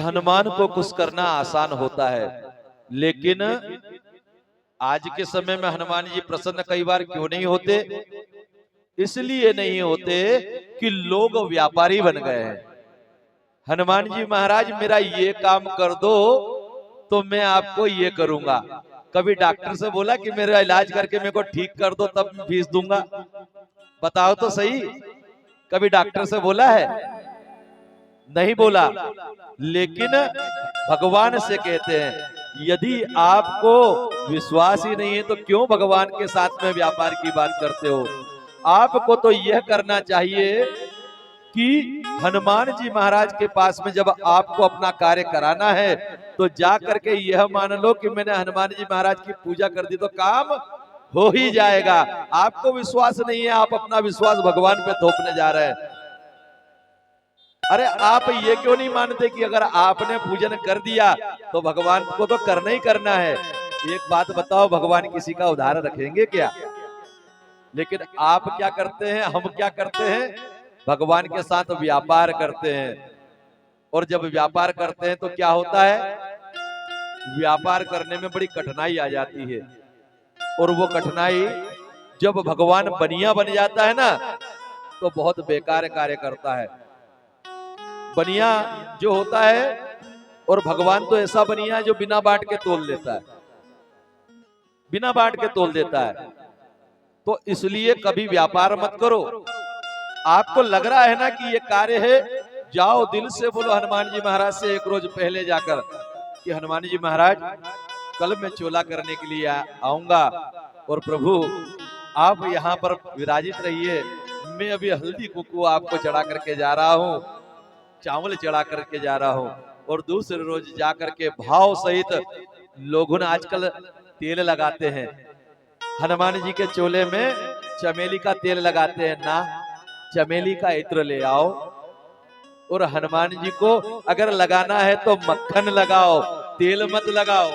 हनुमान को खुश करना आसान होता है, लेकिन आज के समय में हनुमान जी प्रसन्न कई बार क्यों नहीं होते? इसलिए नहीं होते कि लोग व्यापारी बन गए हैं। हनुमान जी महाराज मेरा ये काम कर दो तो मैं आपको ये करूंगा। कभी डॉक्टर से बोला कि मेरा इलाज करके मेरे को ठीक कर दो तब मैं फीस दूंगा? बताओ तो सही, कभी डॉक्टर से बोला है? नहीं बोला। लेकिन भगवान से कहते हैं यदि आपको विश्वास ही नहीं है तो क्यों भगवान के साथ में व्यापार की बात करते हो? आपको तो यह करना चाहिए कि हनुमान जी महाराज के पास में जब आपको अपना कार्य कराना है तो जा करके यह मान लो कि मैंने हनुमान जी महाराज की पूजा कर दी तो काम हो ही जाएगा। आपको विश्वास नहीं है, आप अपना विश्वास भगवान पे थोपने जा रहे हैं। अरे आप ये क्यों नहीं मानते कि अगर आपने पूजन कर दिया तो भगवान को तो करना ही करना है? एक बात बताओ, भगवान किसी का उदाहरण रखेंगे क्या? लेकिन आप क्या करते हैं, हम क्या करते हैं? भगवान के साथ व्यापार करते हैं। और जब व्यापार करते हैं तो क्या होता है? व्यापार करने में बड़ी कठिनाई आ जाती है। और वो कठिनाई जब भगवान बनिया बन जाता है ना तो बहुत बेकार कार्य करता है। बनिया जो होता है, और भगवान तो ऐसा बनिया है जो बिना बांट के तोल लेता है, बिना बांट के तोल देता है। तो इसलिए कभी व्यापार मत करो। आपको लग रहा है ना कि ये कार्य है, जाओ दिल से बोलो हनुमान जी महाराज से एक रोज पहले जाकर कि हनुमान जी महाराज कल मैं चोला करने के लिए आऊंगा और प्रभु आप यहाँ पर विराजित रहिए। मैं अभी हल्दी कुकू आपको चढ़ा करके जा रहा हूँ, चावल चढ़ा करके जा रहा हूँ। और दूसरे रोज जा करके भाव सहित लोगों ने आजकल तेल लगाते हैं, हनुमान जी के चोले में चमेली का तेल लगाते हैं ना, चमेली का इत्र ले आओ। और हनुमान जी को अगर लगाना है तो मक्खन लगाओ, तेल मत लगाओ।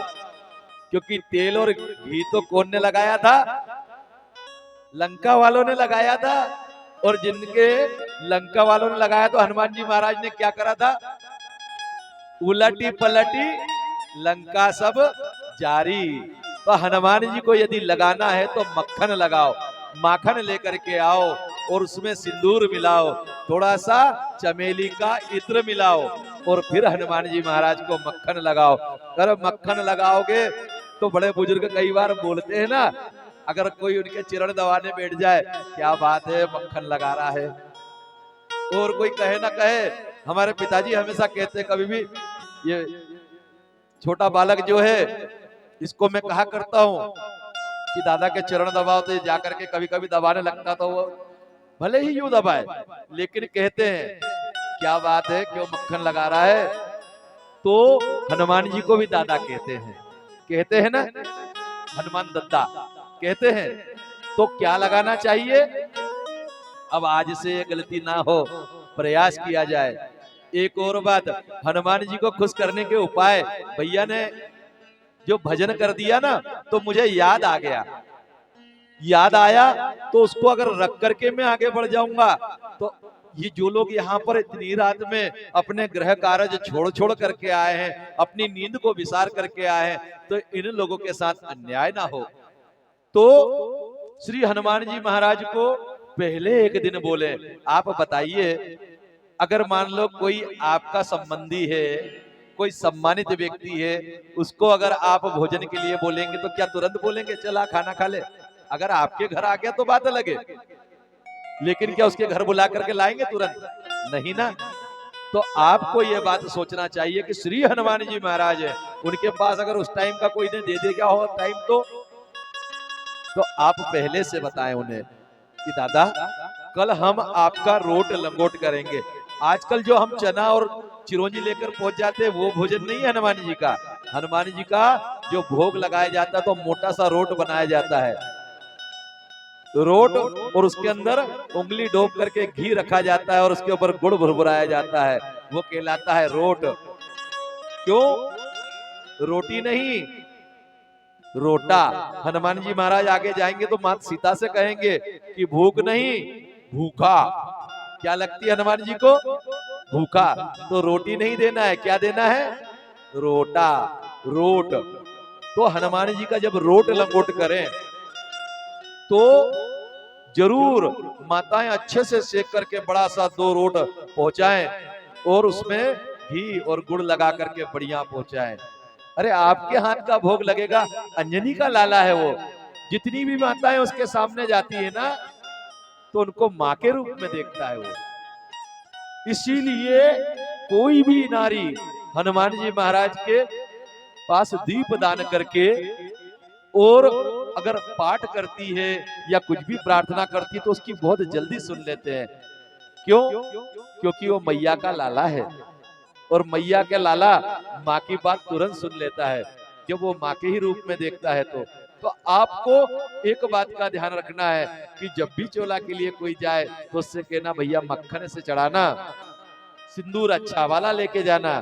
क्योंकि तेल और घी तो कौन ने लगाया था? लंका वालों ने लगाया था। और जिनके लंका वालों ने लगाया तो हनुमान जी महाराज ने क्या करा था? उलटी पलटी लंका सब जारी। तो हनुमान जी को यदि लगाना है तो मक्खन लगाओ, माखन लेकर के आओ और उसमें सिंदूर मिलाओ, थोड़ा सा चमेली का इत्र मिलाओ और फिर हनुमान जी महाराज को मक्खन लगाओ। अगर मक्खन लगाओगे तो बड़े बुजुर्ग कई बार बोलते हैं ना, अगर कोई उनके चरण दबाने बैठ जाए, क्या बात है मक्खन लगा रहा है। और कोई कहे ना कहे, हमारे पिताजी हमेशा कहते, कभी भी ये छोटा बालक जो है इसको मैं कहा करता हूँ कि दादा के चरण दबाओ, तो जाकर के कभी कभी दबाने लगता तो वो भले ही यूं दबाए, लेकिन कहते हैं क्या बात है क्यों मक्खन लगा रहा है। तो हनुमान जी को भी दादा कहते हैं ना, हनुमान दद्दा कहते हैं। तो क्या लगाना चाहिए? अब आज से ये गलती ना हो, प्रयास किया जाए। एक और बात, हनुमान जी को खुश करने के उपाय, भैया ने जो भजन कर दिया ना तो मुझे याद आ गया, याद आया तो उसको अगर रख करके मैं आगे बढ़ जाऊंगा तो ये जो लोग यहाँ पर इतनी रात में अपने गृह कार्य छोड़ छोड़ करके आए हैं, अपनी नींद को विसार करके आए हैं, तो इन लोगों के साथ अन्याय ना हो। तो श्री हनुमान जी महाराज को पहले एक दिन बोले, आप बताइए अगर मान लो कोई आपका संबंधी है, कोई सम्मानित व्यक्ति है, उसको अगर आप भोजन के लिए बोलेंगे तो क्या तुरंत बोलेंगे चला खाना खा ले? अगर आपके घर आ गया तो बात अलग है, लेकिन क्या उसके घर बुला करके लाएंगे तुरंत? नहीं ना। तो आपको यह बात सोचना चाहिए कि श्री हनुमान जी महाराज है, उनके पास अगर उस टाइम का कोई ने दे दे क्या हो टाइम, तो आप पहले से बताएं उन्हें कि दादा कल हम आपका रोट लंगोट करेंगे। आजकल जो हम चना और चिरौंजी लेकर पहुंच जाते हैं वो भोजन नहीं है हनुमान जी का। हनुमान जी का जो भोग लगाया जाता है तो मोटा सा रोट बनाया जाता है, रोट, और उसके अंदर उंगली डोब करके घी रखा जाता है और उसके ऊपर गुड़ भुरभुराया जाता है, वो कहलाता है रोट। क्यों? रोटी नहीं, रोटा। हनुमान जी महाराज आगे जाएंगे तो माता सीता से कहेंगे कि भूख नहीं भूखा। क्या लगती है हनुमान जी को? भूखा तो रोटी नहीं देना है, क्या देना है? रोटा, रोट। तो हनुमान जी का जब रोट लंगोट करें तो जरूर माताएं अच्छे से सेक करके बड़ा सा 2 रोट पहुंचाएं और उसमें घी और गुड़ लगा करके बढ़िया पहुंचाएं। अरे आपके हाथ का भोग लगेगा, अंजनी का लाला है वो। जितनी भी माताएं उसके सामने जाती है ना तो उनको माँ के रूप में देखता है वो। इसीलिए कोई भी नारी हनुमान जी महाराज के पास दीप दान करके और अगर पाठ करती है या कुछ भी प्रार्थना करती है तो उसकी बहुत जल्दी सुन लेते हैं। क्यों? क्योंकि वो मैया का लाला है और मैया के लाला माँ की बात तुरंत सुन लेता है जब वो माँ के ही रूप में देखता है। तो आपको एक बात का ध्यान रखना है कि जब भी चोला के लिए कोई जाए तो उससे कहना भैया मक्खन से चढ़ाना, सिंदूर अच्छा वाला लेके जाना,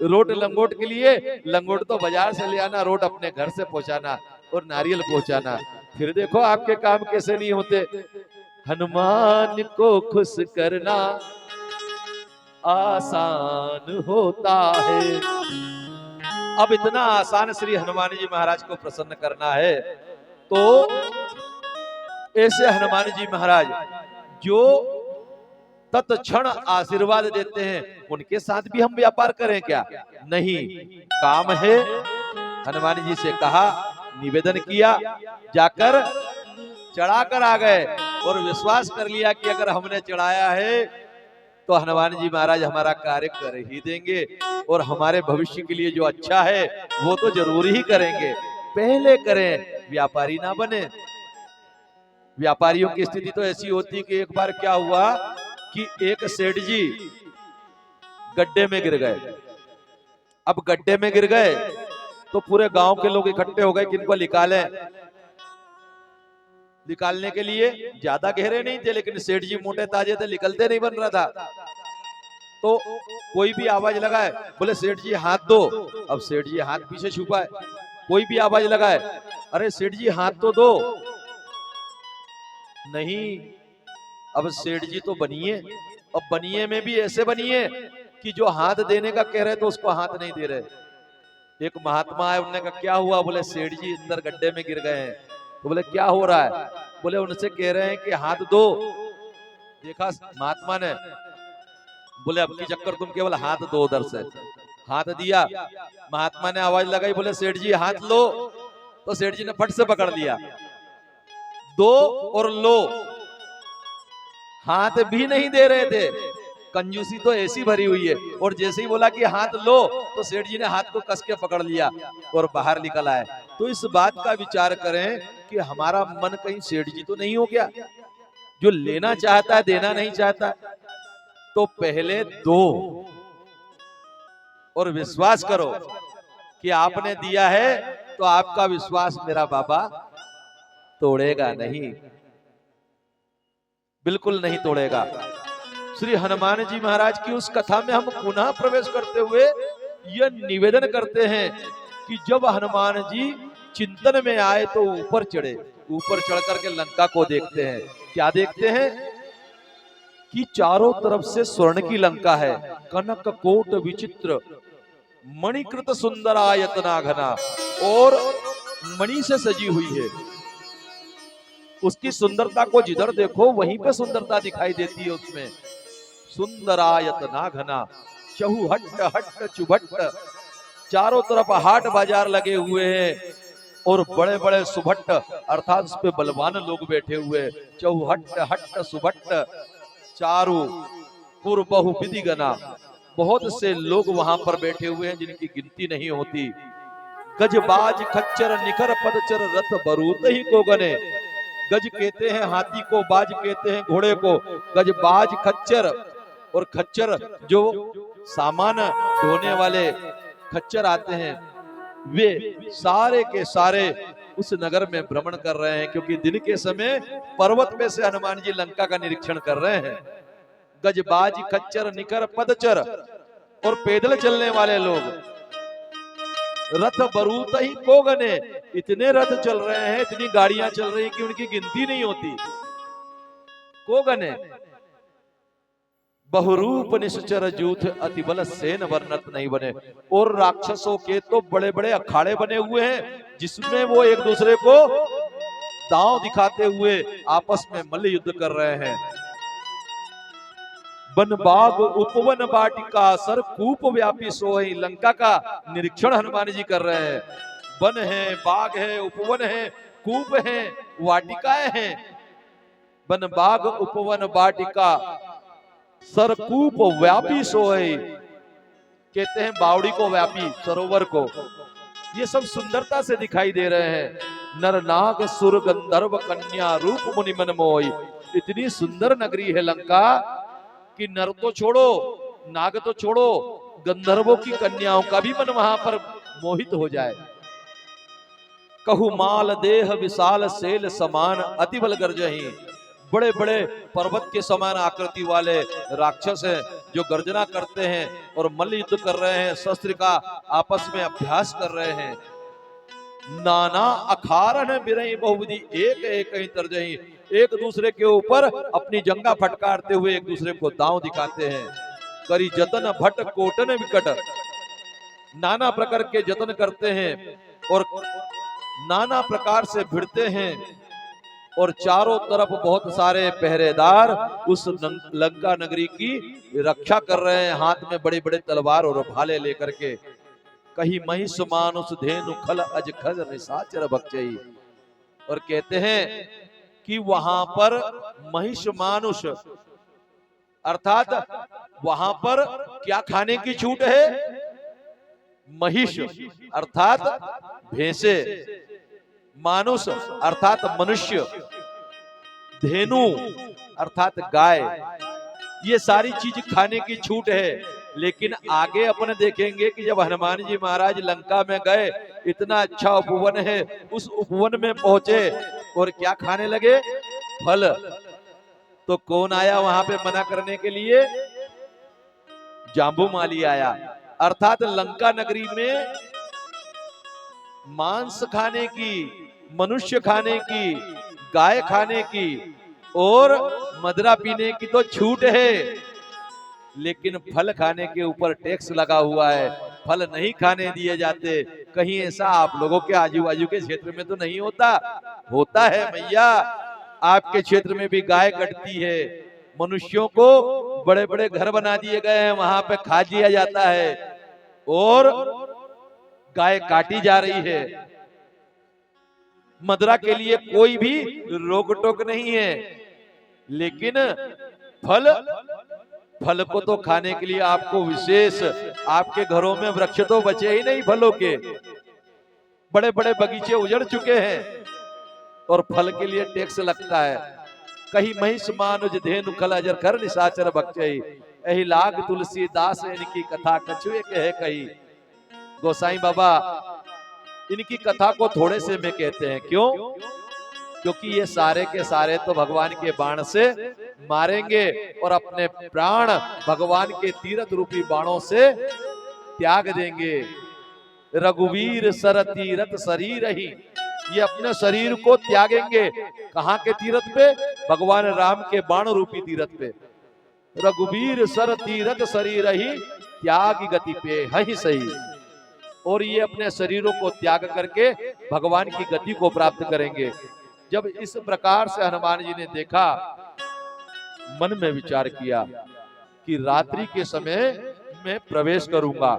रोट लंगोट के लिए लंगोट तो बाजार से ले आना, रोट अपने घर से पहुंचाना और नारियल पहुंचाना। फिर देखो आपके काम कैसे नहीं होते। हनुमान को खुश करना आसान होता है। अब इतना आसान श्री हनुमान जी महाराज को प्रसन्न करना है तो ऐसे हनुमान जी महाराज जो तत्क्षण आशीर्वाद देते हैं उनके साथ भी हम व्यापार करें क्या? नहीं। काम है, हनुमान जी से कहा, निवेदन किया, जाकर चढ़ाकर आ गए और विश्वास कर लिया कि अगर हमने चढ़ाया है तो हनुमान जी महाराज हमारा कार्य कर ही देंगे और हमारे भविष्य के लिए जो अच्छा है वो तो जरूर ही करेंगे। पहले करें, व्यापारी ना बने। व्यापारियों की स्थिति तो ऐसी होती कि एक बार क्या हुआ कि एक सेठ जी गड्ढे में गिर गए। अब गड्ढे में गिर गए तो पूरे गांव के लोग इकट्ठे हो गए कि इनको निकालें। निकालने के लिए ज्यादा गहरे नहीं थे लेकिन सेठ जी मोटे ताजे थे, निकलते नहीं बन रहा था। तो कोई भी आवाज लगाए, बोले सेठ जी हाथ दो। अब सेठ जी हाथ पीछे छुपा है, कोई भी आवाज लगाए, अरे सेठ जी हाथ तो दो, नहीं। अब सेठ जी तो बनिए, अब बनिए में भी ऐसे बनिए कि जो हाथ देने का कह रहे तो उसको हाथ नहीं दे रहे। एक महात्मा है, उन्होंने कहा क्या हुआ? बोले सेठ जी अंदर गड्ढे में गिर गए हैं। तो बोले क्या हो रहा है? बोले उनसे कह रहे हैं कि हाथ दो। देखा महात्मा ने, बोले अब की चक्कर तुम केवल हाथ दो। उधर से हाथ दिया, महात्मा ने आवाज लगाई, बोले सेठ जी हाथ लो। तो सेठ जी ने फट से पकड़ लिया, दो और लो, हाथ भी नहीं दे रहे थे। कंजूसी तो ऐसी भरी हुई है। और जैसे ही बोला कि हाथ लो तो सेठ जी ने हाथ को कस के पकड़ लिया और बाहर निकल आए। तो इस बात का विचार करें कि हमारा मन कहीं सेठ जी तो नहीं हो गया, जो लेना चाहता है देना नहीं चाहता। तो पहले दो और विश्वास करो कि आपने दिया है तो आपका विश्वास मेरा बाबा तोड़ेगा नहीं, बिल्कुल नहीं तोड़ेगा। श्री हनुमान जी महाराज की उस कथा में हम पुनः प्रवेश करते हुए यह निवेदन करते हैं कि जब हनुमान जी चिंतन में आए तो ऊपर चढ़े। ऊपर चढ़ करके लंका को देखते हैं। क्या देखते हैं कि चारों तरफ से स्वर्ण की लंका है, कनक कोट विचित्र, मणिकृत सुंदरायतना घना, और मणि से सजी हुई है। उसकी सुंदरता को जिधर देखो वहीं पे सुंदरता दिखाई देती है। उसमें सुंदरायतना घना, चहुहट्ट हट्ट चुभट्ट, चारों तरफ हाट बाजार लगे हुए हैं और बड़े बड़े सुभट्ट अर्थात उस पे बलवान लोग बैठे हुए। चहुहट्ट हट्ट सुभट्ट, चारु पुर बहु विधि गना, बहुत से लोग वहां पर बैठे हुए हैं जिनकी गिनती नहीं होती। गजबाज खच्चर निकर पदचर रथ बरूत ही को गने। गज कहते हैं हाथी को, बाज कहते हैं घोड़े को। गजबाज खच्चर, और खच्चर जो सामान ढोने वाले खच्चर आते हैं, वे सारे के सारे उस नगर में भ्रमण कर रहे हैं, क्योंकि दिन के समय पर्वत पे से हनुमान जी लंका का निरीक्षण कर रहे हैं। गजबाज खच्चर निकर पदचर, और पैदल चलने वाले लोग, रथ बरूत ही को गने, इतने रथ चल रहे हैं, इतनी गाड़ियां चल रही हैं कि उनकी गिनती नहीं होती। को गने, बहुरूप निश्चर जूथ अति बल सेन वर्णत नहीं बने। और राक्षसों के तो बड़े बड़े अखाड़े बने हुए हैं जिसमें वो एक दूसरे को दांव दिखाते हुए आपस में मल्ल युद्ध कर रहे हैं। वन बाग उपवन वाटिका सर कूप व्यापी सोई। लंका का निरीक्षण हनुमान जी कर रहे हैं। वन है, बाग है, उपवन है, कूप है, वाटिकाएं हैं। वन बाग उपवन वाटिका सरकूप व्यापी सोई। कहते हैं बावड़ी को व्यापी, सरोवर को। ये सब सुंदरता से दिखाई दे रहे हैं। नर नाग सुर गंधर्व कन्या रूप मुनि मन मोई। इतनी सुंदर नगरी है लंका कि नर तो छोड़ो, नाग तो छोड़ो, गंधर्वों की कन्याओं का भी मन वहां पर मोहित हो जाए। कहु माल देह विशाल सेल समान अति बल गर्जही। बड़े बड़े पर्वत के समान आकृति वाले राक्षस हैं जो गर्जना करते हैं और मल्ल युद्ध कर रहे हैं, शस्त्र का आपस में अभ्यास कर रहे हैं। नाना अखारन बिरही बहुविधि एक एक ही तरजही। एक दूसरे के ऊपर अपनी जंगा फटकारते हुए एक दूसरे को दांव दिखाते हैं। करी जतन भट कोटन विकट। नाना प्रकार के जतन करते हैं और नाना प्रकार से भिड़ते हैं और चारों तरफ बहुत सारे पहरेदार उस लंका नगरी की रक्षा कर रहे हैं, हाथ में बड़े बड़े तलवार और भाले लेकर के। कहीं महिष मानुष धेनु खल अज खज निशाचर भक्षई। और कहते हैं कि वहां पर महिष मानुष अर्थात वहां पर क्या खाने की छूट है? महिष अर्थात भैंसे, मानुष अर्थात मनुष्य, धेनु अर्थात गाय, ये सारी चीज खाने की छूट है। लेकिन आगे अपन देखेंगे कि जब हनुमान जी महाराज लंका में गए, इतना अच्छा उपवन है, उस उपवन में पहुंचे और क्या खाने लगे? फल। तो कौन आया वहां पे मना करने के लिए? जाम्बूमाली आया। अर्थात लंका नगरी में मांस खाने की, मनुष्य खाने की, गाय खाने की और मदिरा पीने की तो छूट है, लेकिन फल खाने के ऊपर टैक्स लगा हुआ है, फल नहीं खाने दिए जाते। कहीं ऐसा आप लोगों के आजू बाजू के क्षेत्र में तो नहीं होता? होता है मैया, आपके क्षेत्र में भी गाय कटती है, मनुष्यों को बड़े बड़े घर बना दिए गए हैं, वहां पे खा दिया जाता है और गाय काटी जा रही है। मदिरा के लिए कोई भी रोक टोक नहीं है, लेकिन फल को तो खाने के लिए आपको विशेष, आपके घरों में वृक्ष तो बचे ही नहीं फलों के, बड़े बड़े बगीचे उजड़ चुके हैं और फल के लिए टैक्स लगता है। कहीं महिष मानुज धेनु खल अजर कर निशाचर भक्षई। एहि लाग तुलसीदास इनकी कथा कछुए कहे कही। गोसाई बाबा इनकी कथा को थोड़े से में कहते हैं, क्यों? क्योंकि ये सारे के सारे तो भगवान के बाण से मारेंगे और अपने प्राण भगवान के तीरथ रूपी बाणों से त्याग देंगे। रघुवीर सर तीरथ शरीर ही, ये अपने शरीर को त्यागेंगे। कहां के तीरथ पे? भगवान राम के बाण रूपी तीरथ पे। रघुवीर सर तीरथ शरीर ही त्याग गति पे है सही। और ये अपने शरीरों को त्याग करके भगवान की गति को प्राप्त करेंगे। जब इस प्रकार से हनुमान जी ने देखा, मन में विचार किया कि रात्रि के समय में प्रवेश करूंगा